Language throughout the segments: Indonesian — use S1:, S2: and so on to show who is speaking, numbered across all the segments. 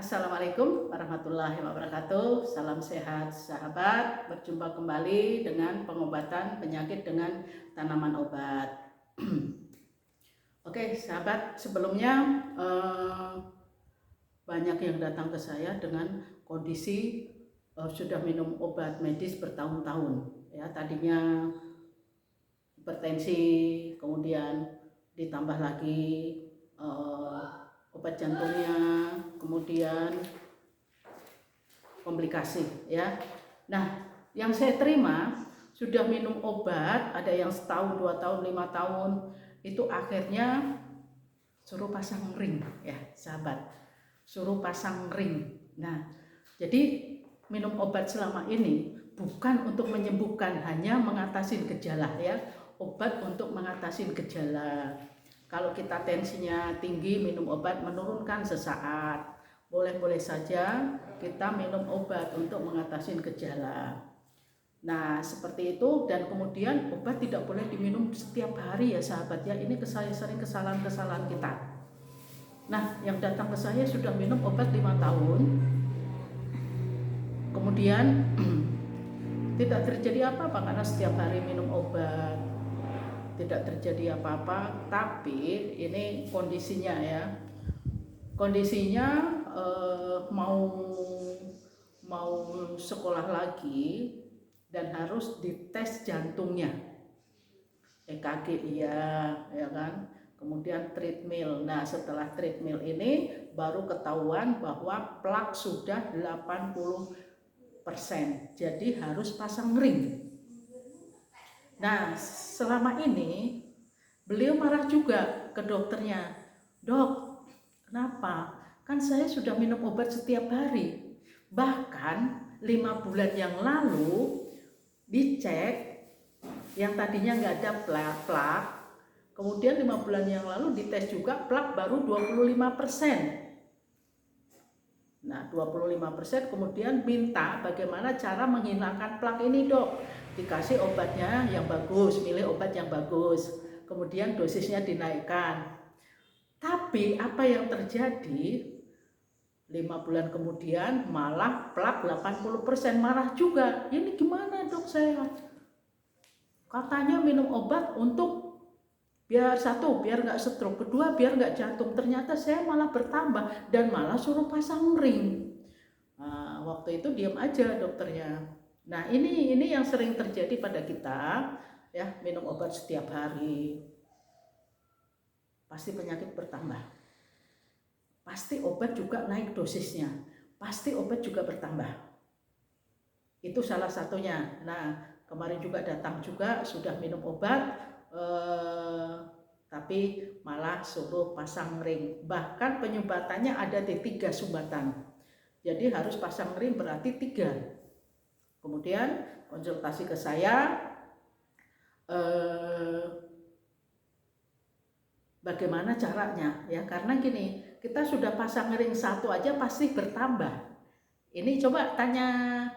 S1: Assalamualaikum warahmatullahi wabarakatuh. Salam sehat sahabat. Berjumpa kembali dengan pengobatan penyakit dengan tanaman obat. Oke sahabat, sebelumnya banyak yang datang ke saya dengan kondisi sudah minum obat medis bertahun-tahun. Ya, tadinya hipertensi, kemudian ditambah lagi obat jantungnya, kemudian komplikasi ya. Nah, yang saya terima sudah minum obat, ada yang setahun, 2 tahun, 5 tahun, itu akhirnya suruh pasang ring ya sahabat, suruh pasang ring. Nah, jadi minum obat selama ini bukan untuk menyembuhkan, hanya mengatasi gejala ya, obat untuk mengatasi gejala. Kalau kita tensinya tinggi, minum obat menurunkan sesaat. Boleh-boleh saja kita minum obat untuk mengatasi gejala. Nah, seperti itu. Dan kemudian obat tidak boleh diminum setiap hari ya sahabat ya. Ini sering kesalahan-kesalahan kita. Nah, yang datang ke saya sudah minum obat 5 tahun. Kemudian tidak terjadi apa-apa karena setiap hari minum obat. Tidak terjadi apa-apa, tapi ini kondisinya ya, kondisinya mau sekolah lagi dan harus dites jantungnya, EKG iya ya kan, kemudian treadmill. Nah, setelah treadmill ini baru ketahuan bahwa plak sudah 80%, jadi harus pasang ring. Nah, selama ini beliau marah juga ke dokternya. Dok, kenapa? Kan saya sudah minum obat setiap hari. Bahkan 5 bulan yang lalu dicek, yang tadinya nggak ada plak, kemudian 5 bulan yang lalu dites juga, plak baru 25%. Nah, 25%, kemudian minta bagaimana cara menghilangkan plak ini dok. Dikasih obatnya yang bagus, milih obat yang bagus, kemudian dosisnya dinaikkan. Tapi apa yang terjadi, 5 bulan kemudian malah plak 80%, marah juga. Ini gimana dok saya? Katanya minum obat untuk biar satu, biar nggak stroke, kedua biar nggak jantung, ternyata saya malah bertambah dan malah suruh pasang ring. Nah, waktu itu diam aja dokternya. Nah, ini yang sering terjadi pada kita ya, minum obat setiap hari pasti penyakit bertambah, pasti obat juga naik dosisnya, pasti obat juga bertambah. Itu salah satunya. Nah, kemarin juga datang juga sudah minum obat tapi malah suruh pasang ring. Bahkan penyumbatannya ada di 3 sumbatan, jadi harus pasang ring berarti 3. Kemudian konsultasi ke saya, bagaimana caranya ya, karena gini, kita sudah pasang ring 1 aja pasti bertambah. Ini coba tanya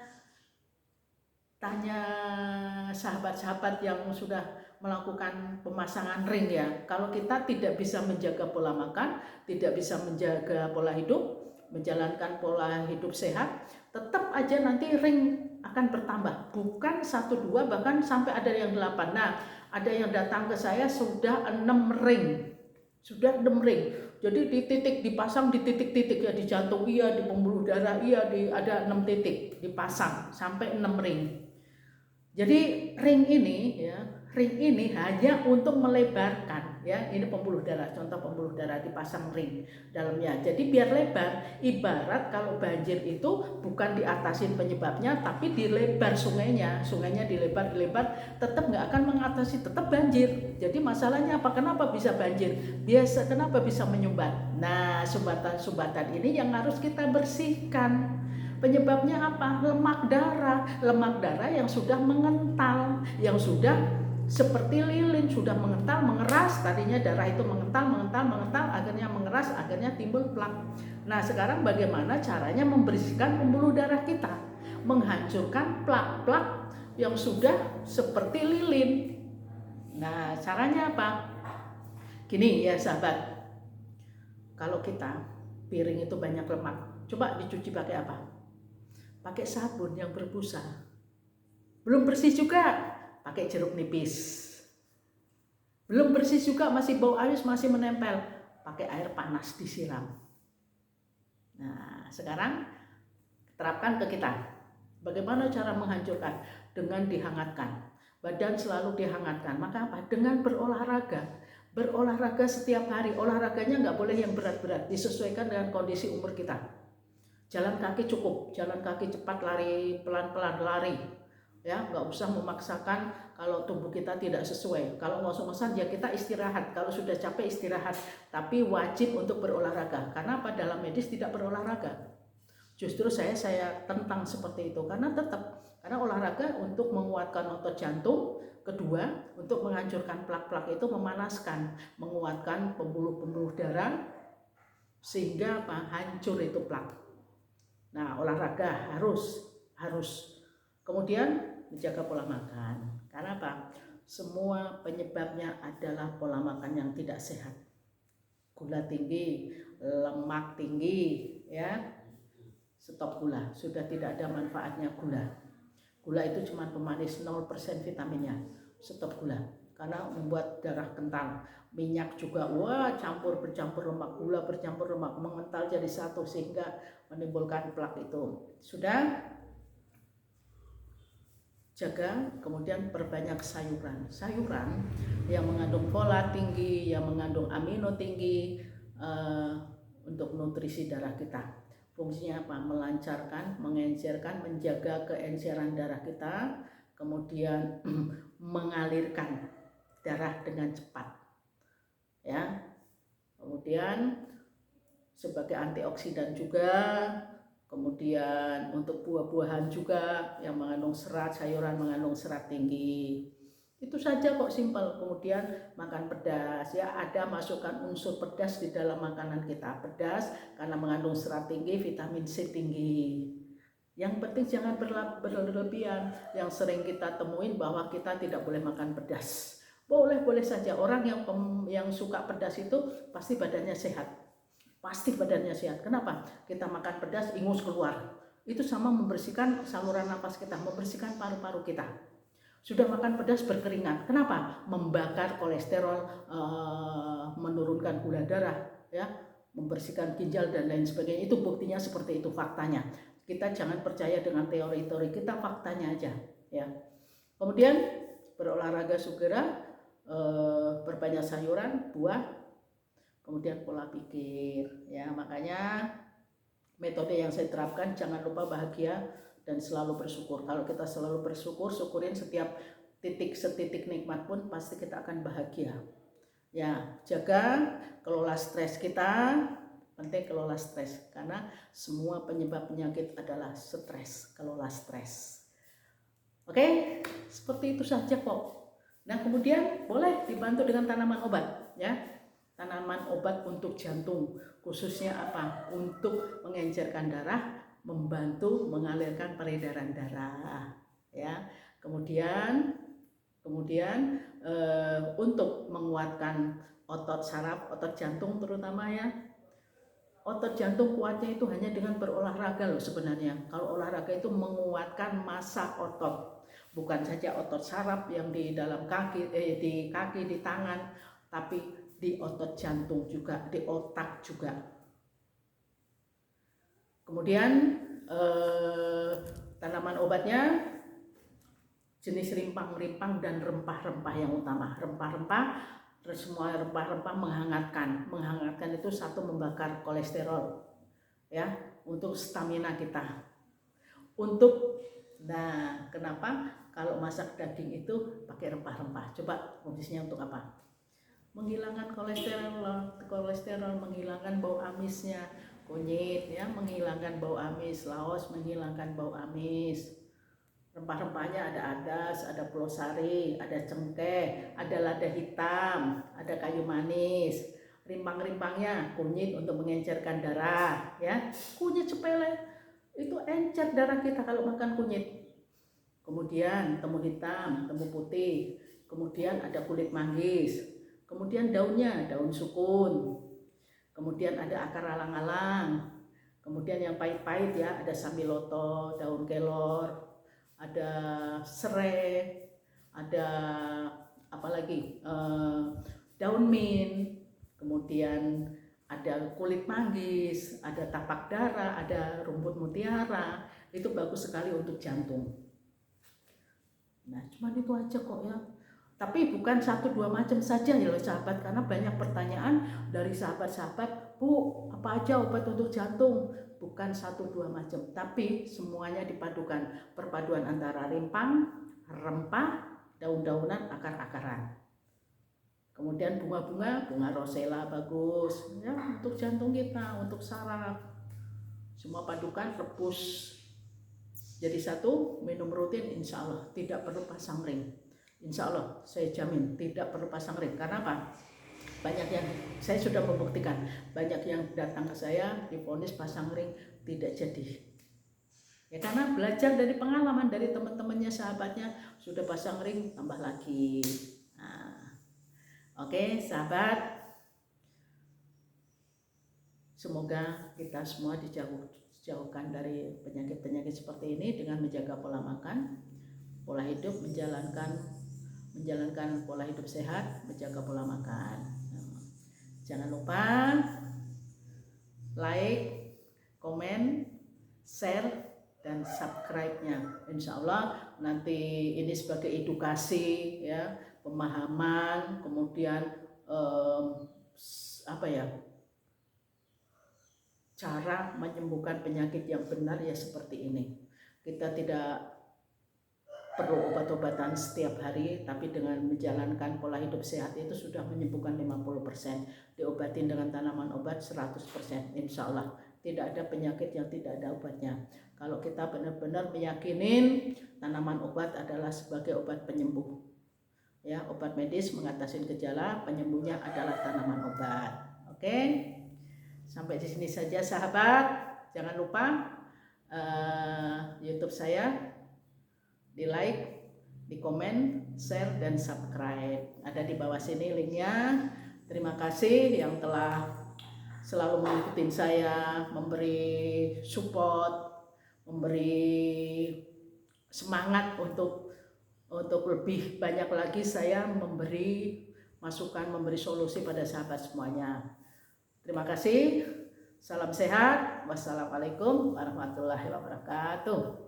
S1: sahabat-sahabat yang sudah melakukan pemasangan ring ya. Kalau kita tidak bisa menjaga pola makan, tidak bisa menjaga pola hidup, menjalankan pola hidup sehat, tetap aja nanti ring akan bertambah. Bukan 1, 2, bahkan sampai ada yang 8. Nah, ada yang datang ke saya sudah 6 ring. Sudah 6 ring. Jadi di titik, dipasang di titik-titik ya, di jantung iya, di pembuluh darah iya, ada 6 titik dipasang sampai 6 ring. Jadi ring ini hanya untuk melebarkan ya, ini pembuluh darah, contoh pembuluh darah dipasang ring dalamnya. Jadi biar lebar, ibarat kalau banjir itu bukan diatasin penyebabnya tapi dilebar sungainya dilebar, tetap nggak akan mengatasi, tetap banjir. Jadi masalahnya apa? Kenapa bisa banjir? Kenapa bisa menyumbat? Nah, sumbatan-sumbatan ini yang harus kita bersihkan. Penyebabnya apa? Lemak darah yang sudah mengental, yang sudah seperti lilin, sudah mengental, mengeras. Tadinya darah itu mengental, akhirnya mengeras, akhirnya timbul plak. Nah, sekarang bagaimana caranya membersihkan pembuluh darah kita, menghancurkan plak-plak yang sudah seperti lilin. Nah, caranya apa? Gini ya sahabat, kalau kita piring itu banyak lemak, Coba dicuci pakai apa? Pakai sabun yang berbusa. Belum bersih juga, pakai jeruk nipis. Belum bersih juga, masih bau amis, masih menempel, pakai air panas disiram. Nah, sekarang terapkan ke kita. Bagaimana cara menghancurkan? Dengan dihangatkan. Badan selalu dihangatkan. Maka apa? Dengan berolahraga. Berolahraga setiap hari. Olahraganya nggak boleh yang berat-berat, disesuaikan dengan kondisi umur kita. Jalan kaki cukup, jalan kaki cepat, lari pelan-pelan, lari. Ya, nggak usah memaksakan kalau tubuh kita tidak sesuai. Kalau ngos-ngosan ya kita istirahat. Kalau sudah capek istirahat. Tapi wajib untuk berolahraga. Karena apa? Dalam medis tidak berolahraga. Justru saya tentang seperti itu karena olahraga untuk menguatkan otot jantung, kedua untuk menghancurkan plak-plak itu, memanaskan, menguatkan pembuluh-pembuluh darah sehingga apa? Hancur itu plak. Nah, olahraga harus. Kemudian menjaga pola makan. Karena apa? Semua penyebabnya adalah pola makan yang tidak sehat. Gula tinggi, lemak tinggi, ya. Stop gula, sudah tidak ada manfaatnya gula. Gula itu cuma pemanis, 0% vitaminnya. Stop gula, karena membuat darah kental. Minyak juga, bercampur lemak, gula bercampur lemak, mengental jadi satu sehingga menimbulkan plak itu. Sudah? Jaga, kemudian perbanyak sayuran. Sayuran yang mengandung folat tinggi, yang mengandung amino tinggi, untuk nutrisi darah kita. Fungsinya apa? Melancarkan, mengencerkan, menjaga keenceran darah kita, kemudian mengalirkan darah dengan cepat. Ya. Kemudian sebagai antioksidan juga, kemudian untuk buah-buahan juga yang mengandung serat, sayuran mengandung serat tinggi. Itu saja kok, simpel. Kemudian makan pedas, ya, ada masukkan unsur pedas di dalam makanan kita. Pedas karena mengandung serat tinggi, vitamin C tinggi. Yang penting jangan berlebihan. Yang sering kita temuin bahwa kita tidak boleh makan pedas. Boleh saja. Orang yang suka pedas itu pasti badannya sehat. Pasti badannya sehat. Kenapa? Kita makan pedas, ingus keluar. Itu sama membersihkan saluran nafas kita, membersihkan paru-paru kita. Sudah makan pedas berkeringat. Kenapa? Membakar kolesterol, menurunkan gula darah, ya, membersihkan ginjal dan lain sebagainya. Itu buktinya seperti itu, faktanya. Kita jangan percaya dengan teori-teori, kita faktanya aja, ya. Kemudian berolahraga segera, berbanyak sayuran, buah, kemudian pola pikir, ya. Makanya metode yang saya terapkan, jangan lupa bahagia dan selalu bersyukur. Kalau kita selalu bersyukur, syukurin setiap setitik nikmat pun pasti kita akan bahagia. Ya, jaga, kelola stres kita. Penting kelola stres karena semua penyebab penyakit adalah stres. Kelola stres. Oke, seperti itu saja kok. Nah, kemudian boleh dibantu dengan tanaman obat, ya. Tanaman obat untuk jantung, khususnya apa? Untuk mengencerkan darah, membantu mengalirkan peredaran darah, ya. Kemudian untuk menguatkan otot saraf, otot jantung terutama, ya. Otot jantung kuatnya itu hanya dengan berolahraga loh sebenarnya. Kalau olahraga itu menguatkan massa otot, bukan saja otot saraf yang di dalam kaki, di kaki, di tangan, tapi di otot jantung juga, di otak juga. Kemudian tanaman obatnya jenis rimpang-rimpang dan rempah-rempah yang utama. Rempah-rempah, semua rempah-rempah menghangatkan itu satu, membakar kolesterol, ya, untuk stamina kita. Nah, kenapa kalau masak daging itu pakai rempah-rempah? Coba fungsinya untuk apa? Menghilangkan kolesterol, menghilangkan bau amisnya. Kunyit, ya, menghilangkan bau amis. Laos menghilangkan bau amis. Rempah-rempahnya ada adas, ada pulau sari, ada cengkeh, ada lada hitam, ada kayu manis. Rimpang-rimpangnya kunyit untuk mengencerkan darah, ya. Kunyit sepele itu encer darah kita kalau makan kunyit. Kemudian temu hitam, temu putih, kemudian ada kulit manggis, kemudian daunnya, daun sukun, kemudian ada akar alang-alang, Kemudian yang pahit-pahit ya, ada sambiloto, daun kelor, ada serai, ada apa lagi, daun mint, kemudian ada kulit manggis, ada tapak dara, ada rumput mutiara. Itu bagus sekali untuk jantung. Nah, cuma itu aja kok ya. Tapi bukan 1-2 macam saja ya loh sahabat, karena banyak pertanyaan dari sahabat-sahabat, Bu, apa aja obat untuk jantung? Bukan 1-2 macam, tapi semuanya dipadukan. Perpaduan antara rimpang, rempah, daun-daunan, akar-akaran. Kemudian bunga-bunga, bunga rosella bagus ya untuk jantung kita, untuk saraf. Semua padukan, rebus jadi satu, minum rutin, insya Allah tidak perlu pasang ring. Insya Allah saya jamin tidak perlu pasang ring. Karena apa? Banyak yang saya sudah membuktikan, banyak yang datang ke saya divonis pasang ring tidak jadi. Ya karena belajar dari pengalaman dari teman-temannya, sahabatnya sudah pasang ring tambah lagi. Nah, oke sahabat, semoga kita semua dijauhkan dari penyakit-penyakit seperti ini dengan menjaga pola makan, pola hidup, menjalankan pola hidup sehat, menjaga pola makan. Jangan lupa like, komen, share, dan subscribe-nya. Insya Allah nanti ini sebagai edukasi ya, pemahaman, kemudian cara menyembuhkan penyakit yang benar ya seperti ini. Kita tidak perlu obat-obatan setiap hari, tapi dengan menjalankan pola hidup sehat itu sudah menyembuhkan 50%. Diobatin dengan tanaman obat 100%. Insya Allah tidak ada penyakit yang tidak ada obatnya. Kalau kita benar-benar meyakinin tanaman obat adalah sebagai obat penyembuh. Ya, obat medis mengatasi gejala, penyembuhnya adalah tanaman obat. Oke. Sampai di sini saja sahabat. Jangan lupa YouTube saya di like, di komen, share, dan subscribe. Ada di bawah sini linknya. Terima kasih yang telah selalu mengikuti saya, memberi support, memberi semangat untuk lebih banyak lagi saya memberi masukan, memberi solusi pada sahabat semuanya. Terima kasih. Salam sehat. Wassalamualaikum warahmatullahi wabarakatuh.